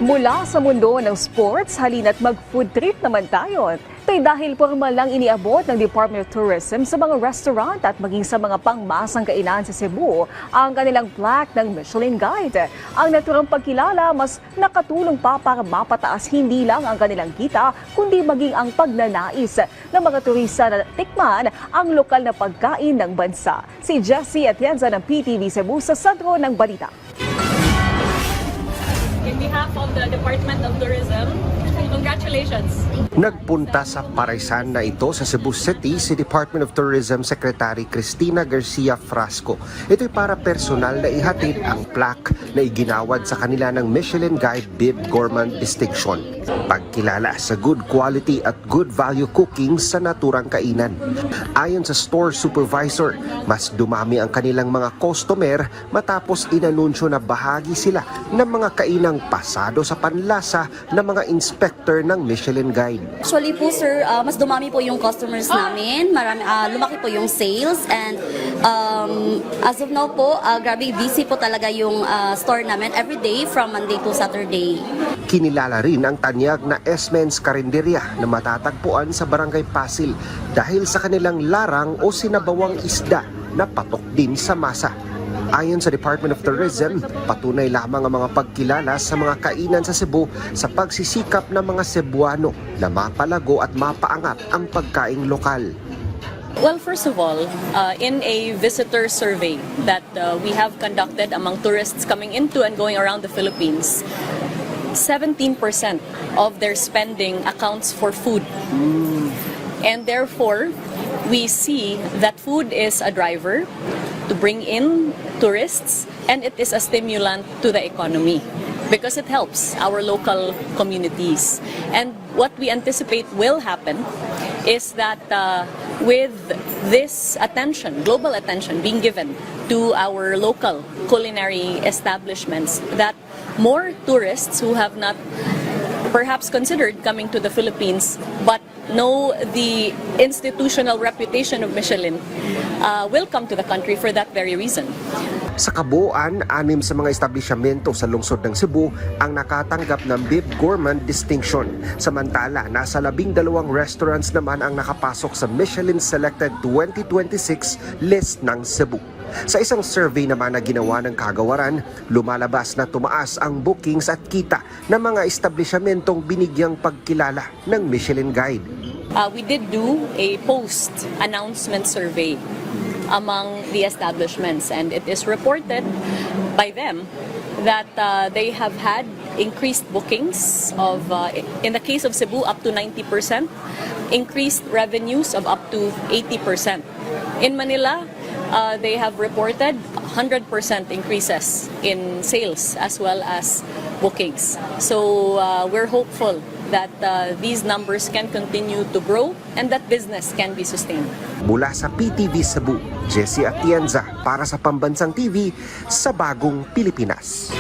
Mula sa mundo ng sports, halina't mag-food trip naman tayo. Ito'y dahil formal lang iniabot ng Department of Tourism sa mga restaurant at maging sa mga pangmasang kainan sa Cebu ang kanilang plaque ng Michelin Guide. Ang naturang pagkilala mas nakatulong pa para mapataas hindi lang ang kanilang kita, kundi maging ang pagnanais ng mga turista na tikman ang lokal na pagkain ng bansa. Si Jessie Atienza ng PTV Cebu sa sentro ng balita. In behalf of the Department of Tourism, congratulations. Nagpunta sa paresan na ito sa Cebu City si Department of Tourism Secretary Cristina Garcia Frasco. Ito'y para personal na ihatid ang plaque na iginawad sa kanila ng Michelin Guide Bib Gourmand Distinction. Pagkilala sa good quality at good value cooking sa naturang kainan. Ayon sa store supervisor, mas dumami ang kanilang mga customer matapos inanunsyo na bahagi sila ng mga kainang pasado sa panlasa ng mga inspector ng Michelin Guide. Actually po sir, mas dumami po yung customers namin, lumaki po yung sales and as of now po, grabe busy po talaga yung store namin every day from Monday to Saturday. Kinilala rin ang tanyag na Esmen's Carinderia na matatagpuan sa Barangay Pasil dahil sa kanilang larang o sinabawang isda na patok din sa masa. Ayon sa Department of Tourism, patunay lamang ang mga pagkilala sa mga kainan sa Cebu sa pagsisikap ng mga Cebuano na mapalago at mapaangat ang pagkaing lokal. Well, first of all, in a visitor survey that we have conducted among tourists coming into and going around the Philippines, 17% of their spending accounts for food. And therefore, we see that food is a driver to bring in tourists and it is a stimulant to the economy because it helps our local communities. And what we anticipate will happen is that with this attention, global attention being given to our local culinary establishments, that more tourists who have not perhaps considered coming to the Philippines but know the institutional reputation of Michelin will come to the country for that very reason. Sa kabuuan, 6 sa mga establishmento sa lungsod ng Cebu ang nakatanggap ng Bib Gourmand Distinction. Samantala, nasa 12 restaurants naman ang nakapasok sa Michelin Selected 2026 list ng Cebu. Sa isang survey naman na ginawa ng kagawaran, lumalabas na tumaas ang bookings at kita ng mga establishmentong binigyang pagkilala ng Michelin Guide. We did do a post-announcement survey among the establishments and it is reported by them that they have had increased bookings of, in the case of Cebu, up to 90%, increased revenues of up to 80%. In Manila, they have reported 100% increases in sales as well as bookings. So we're hopeful that these numbers can continue to grow and that business can be sustained. Mula sa PTV Cebu, Jessie Atienza para sa Pambansang TV sa Bagong Pilipinas.